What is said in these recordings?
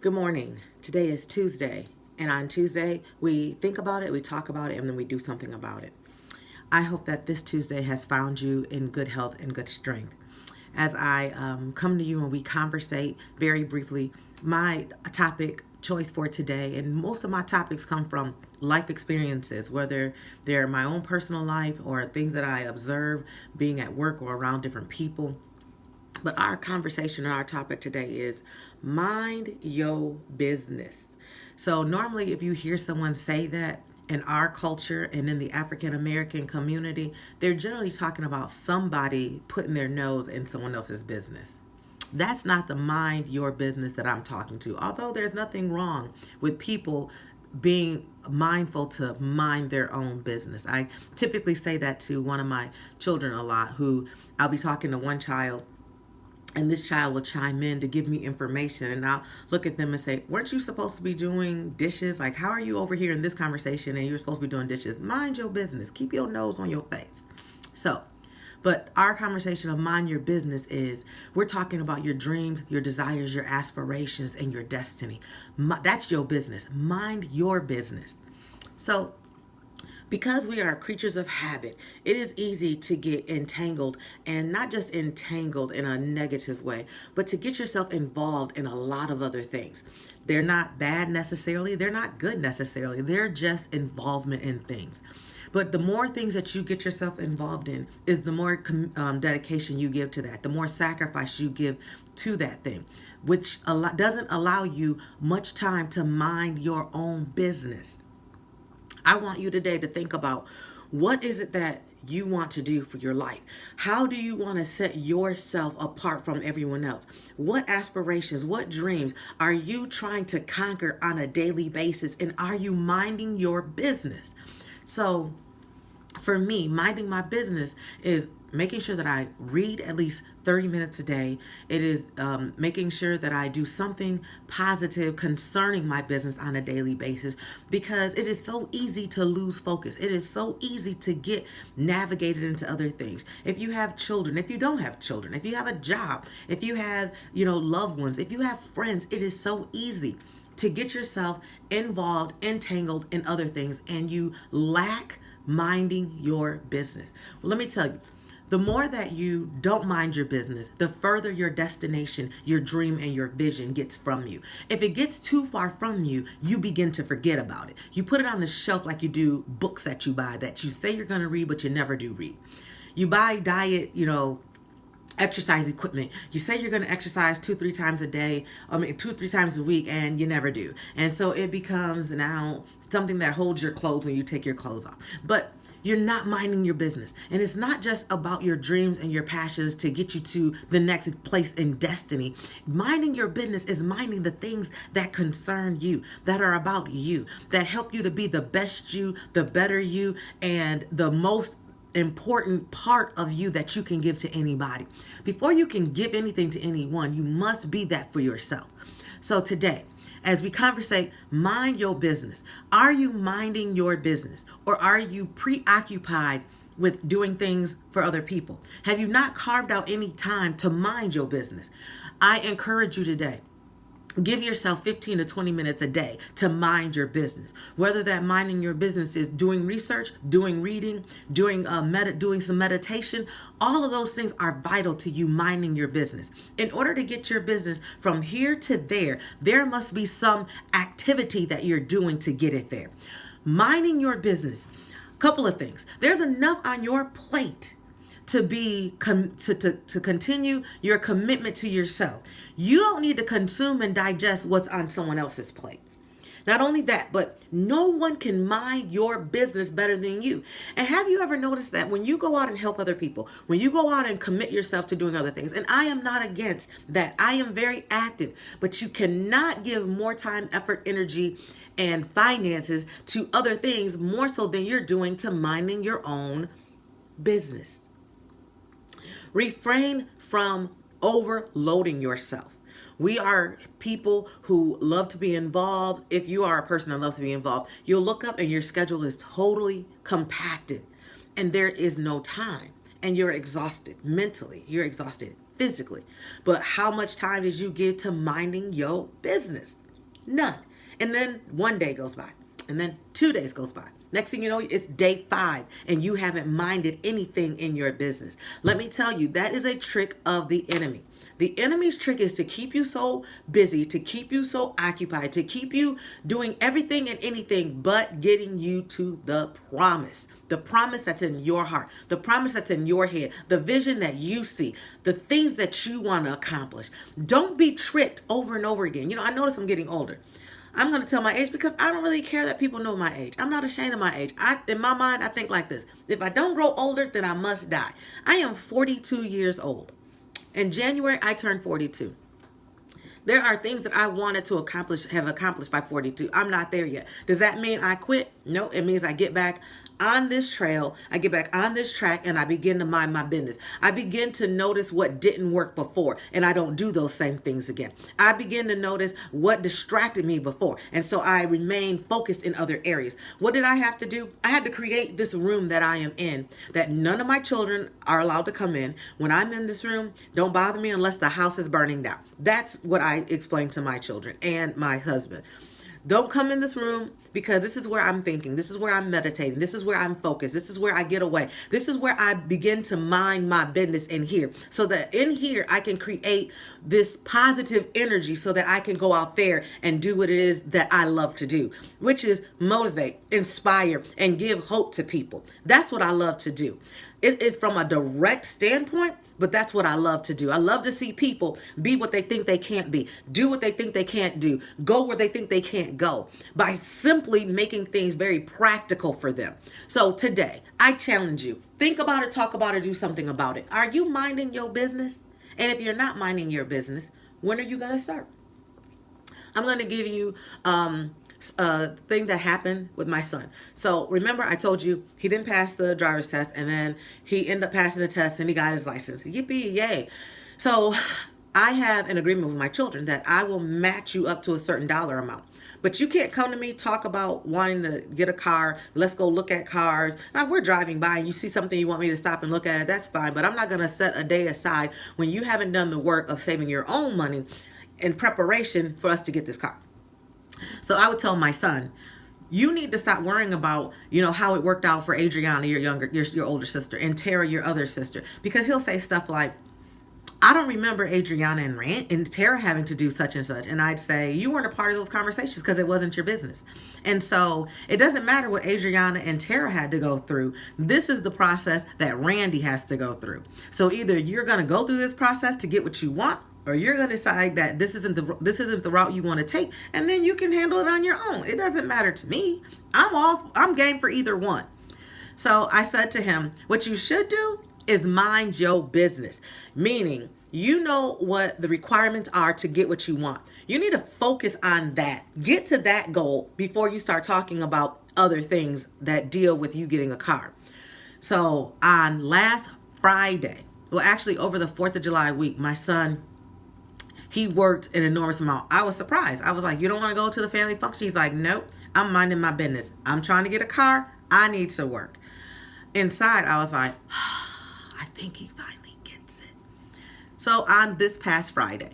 Good morning. Today is Tuesday, and on Tuesday, we think about it, we talk about it, and then we do something about it. I hope that this Tuesday has found you in good health and good strength. As I come to you and we conversate very briefly, my topic choice for today, and most of my topics come from life experiences, whether they're my own personal life or things that I observe being at work or around different people. But our conversation and our topic today is mind your business. So, normally, if you hear someone say that in our culture and in the African American community, they're generally talking about somebody putting their nose in someone else's business. That's not the mind your business that I'm talking to. Although there's nothing wrong with people being mindful to mind their own business. I typically say that to one of my children a lot, who I'll be talking to one child and this child will chime in to give me information, and I'll look at them and say, weren't you supposed to be doing dishes? Like, how are you over here in this conversation and you're supposed to be doing dishes? Mind your business. Keep your nose on your face. So, but our conversation of mind your business is we're talking about your dreams, your desires, your aspirations, and your destiny. That's your business. Mind your business. So, because we are creatures of habit, it is easy to get entangled, and not just entangled in a negative way, but to get yourself involved in a lot of other things. They're not bad necessarily, they're not good necessarily, they're just involvement in things. But the more things that you get yourself involved in is the more dedication you give to that, the more sacrifice you give to that thing, which doesn't allow you much time to mind your own business. I want you today to think about, what is it that you want to do for your life? How do you want to set yourself apart from everyone else? What aspirations, what dreams are you trying to conquer on a daily basis? And are you minding your business? So, for me, minding my business is making sure that I read at least 30 minutes a day. It is making sure that I do something positive concerning my business on a daily basis, because it is so easy to lose focus. It is so easy to get navigated into other things. If you have children, if you don't have children, if you have a job, if you have, loved ones, if you have friends, it is so easy to get yourself involved, entangled in other things, and you lack minding your business. Well, let me tell you, the more that you don't mind your business, the further your destination, your dream, and your vision gets from you. If it gets too far from you, you begin to forget about it. You put it on the shelf like you do books that you buy that you say you're going to read, but you never do read. You buy diet, exercise equipment. You say you're going to exercise 2-3 times a day, 2-3 times a week, and you never do. And so it becomes now something that holds your clothes when you take your clothes off. But you're not minding your business. And it's not just about your dreams and your passions to get you to the next place in destiny. Minding your business is minding the things that concern you, that are about you, that help you to be the best you, the better you, and the most important part of you that you can give to anybody. Before you can give anything to anyone, you must be that for yourself. So today, as we conversate, mind your business. Are you minding your business, or are you preoccupied with doing things for other people? Have you not carved out any time to mind your business? I encourage you today, give yourself 15 to 20 minutes a day to mind your business. Whether that minding your business is doing research, doing reading, doing some meditation, all of those things are vital to you minding your business. In order to get your business from here to there must be some activity that you're doing to get it there. Minding your business, couple of things. There's enough on your plate to continue your commitment to yourself. You don't need to consume and digest what's on someone else's plate. Not only that, but no one can mind your business better than you. And have you ever noticed that when you go out and help other people, when you go out and commit yourself to doing other things, and I am not against that, I am very active, but you cannot give more time, effort, energy, and finances to other things more so than you're doing to minding your own business. Refrain from overloading yourself. We are people who love to be involved. If you are a person that loves to be involved, you'll look up and your schedule is totally compacted and there is no time, and you're exhausted mentally, you're exhausted physically. But how much time did you give to minding your business? None. And then one day goes by. And then 2 days goes by. Next thing you know, it's day 5 and you haven't minded anything in your business. Let me tell you, that is a trick of the enemy. The enemy's trick is to keep you so busy, to keep you so occupied, to keep you doing everything and anything but getting you to the promise. The promise that's in your heart, the promise that's in your head, the vision that you see, the things that you want to accomplish. Don't be tricked over and over again. I notice I'm getting older. I'm going to tell my age because I don't really care that people know my age. I'm not ashamed of my age. In my mind, I think like this. If I don't grow older, then I must die. I am 42 years old. In January, I turned 42. There are things that I wanted to have accomplished by 42. I'm not there yet. Does that mean I quit? No, it means I get back on this trail, I get back on this track, and I begin to mind my business. I begin to notice what didn't work before, and I don't do those same things again. I begin to notice what distracted me before, and so I remain focused in other areas. What did I have to do? I had to create this room that I am in, that none of my children are allowed to come in. When I'm in this room, don't bother me unless the house is burning down. That's what I explain to my children and my husband. Don't come in this room because this is where I'm thinking. This is where I'm meditating. This is where I'm focused. This is where I get away. This is where I begin to mind my business in here. So that in here, I can create this positive energy so that I can go out there and do what it is that I love to do, which is motivate, inspire, and give hope to people. That's what I love to do. It is from a direct standpoint, but that's what I love to do. I love to see people be what they think they can't be, do what they think they can't do, go where they think they can't go, by simply making things very practical for them. So today, I challenge you, think about it, talk about it, do something about it. Are you minding your business? And if you're not minding your business, when are you going to start? I'm going to give you thing that happened with my son. So remember I told you he didn't pass the driver's test, and then he ended up passing the test and he got his license. Yippee, yay. So I have an agreement with my children that I will match you up to a certain dollar amount. But you can't come to me, talk about wanting to get a car. Let's go look at cars. Now, if we're driving by and you see something you want me to stop and look at it, that's fine. But I'm not going to set a day aside when you haven't done the work of saving your own money in preparation for us to get this car. So I would tell my son, you need to stop worrying about, how it worked out for Adriana, your older sister, and Tara, your other sister, because he'll say stuff like, I don't remember Adriana and Tara having to do such and such. And I'd say, you weren't a part of those conversations because it wasn't your business. And so it doesn't matter what Adriana and Tara had to go through. This is the process that Randy has to go through. So either you're going to go through this process to get what you want, or you're going to decide that this isn't the route you want to take, and then you can handle it on your own. It doesn't matter to me. I'm game for either one. So I said to him, what you should do is mind your business, meaning you know what the requirements are to get what you want. You need to focus on that. Get to that goal before you start talking about other things that deal with you getting a car. So on last Friday, well, actually over the 4th of July week, my son, he worked an enormous amount. I was surprised. I was like, you don't want to go to the family function? He's like, nope, I'm minding my business. I'm trying to get a car. I need to work. Inside, I was like, I think he finally gets it. So on this past Friday,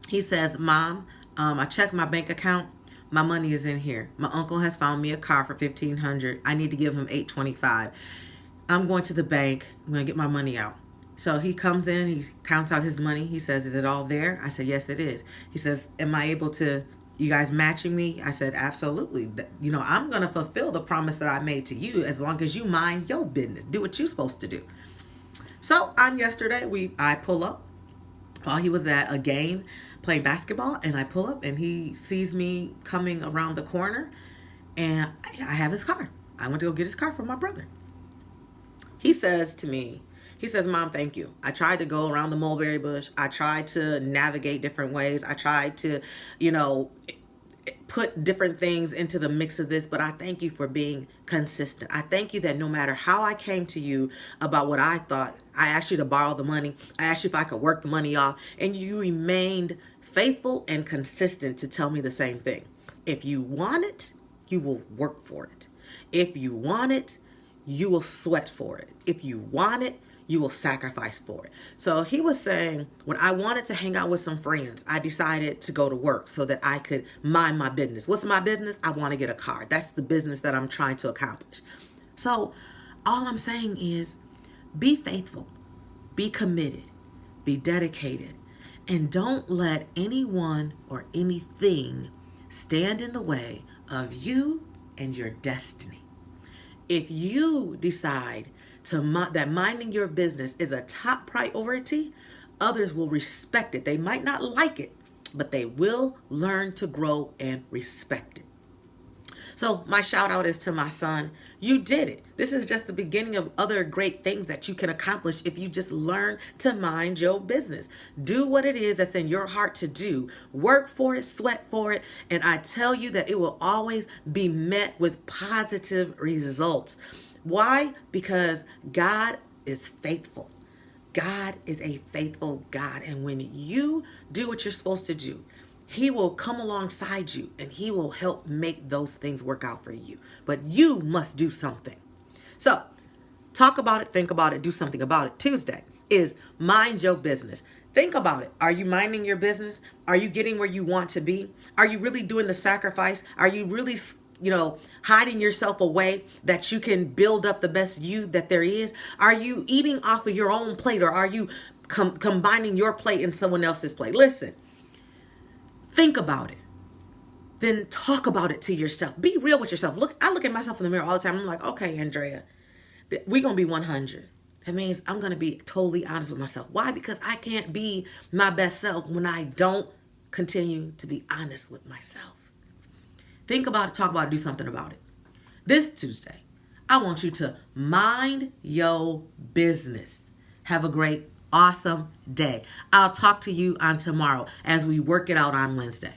he says, Mom, I checked my bank account. My money is in here. My uncle has found me a car for $1,500. I need to give him $825. I'm going to the bank. I'm going to get my money out. So he comes in, he counts out his money. He says, is it all there? I said, yes, it is. He says, am I able to, you guys matching me? I said, absolutely. I'm going to fulfill the promise that I made to you as long as you mind your business. Do what you're supposed to do. So on yesterday, I pull up while he was at a game playing basketball, and I pull up and he sees me coming around the corner, and I have his car. I went to go get his car from my brother. He says to me, Mom, thank you. I tried to go around the mulberry bush. I tried to navigate different ways. I tried to, put different things into the mix of this, but I thank you for being consistent. I thank you that no matter how I came to you about what I thought, I asked you to borrow the money. I asked you if I could work the money off, and you remained faithful and consistent to tell me the same thing. If you want it, you will work for it. If you want it, you will sweat for it. If you want it, you will sacrifice for it. So he was saying, when I wanted to hang out with some friends, I decided to go to work so that I could mind my business. What's my business? I want to get a car. That's the business that I'm trying to accomplish. So all I'm saying is be faithful, be committed, be dedicated, and don't let anyone or anything stand in the way of you and your destiny. If you decide that minding your business is a top priority, others will respect it. They might not like it, but they will learn to grow and respect it. So my shout out is to my son. You did it. This is just the beginning of other great things that you can accomplish if you just learn to mind your business. Do what it is that's in your heart to do. Work for it, sweat for it, and I tell you that it will always be met with positive results. Why? Because God is faithful. God is a faithful God, and when you do what you're supposed to do, he will come alongside you and he will help make those things work out for you. But you must do something. So talk about it, think about it, do something about it. Tuesday is mind your business. Think about it. Are you minding your business? Are you getting where you want to be? Are you really doing the sacrifice? Are you really, hiding yourself away that you can build up the best you that there is? Are you eating off of your own plate, or are you combining your plate and someone else's plate? Listen. Think about it. Then talk about it to yourself. Be real with yourself. I look at myself in the mirror all the time. I'm like, okay, Andrea, we're going to be 100. That means I'm going to be totally honest with myself. Why? Because I can't be my best self when I don't continue to be honest with myself. Think about it, talk about it, do something about it. This Tuesday, I want you to mind your business. Have a great awesome day. I'll talk to you on tomorrow as we work it out on Wednesday.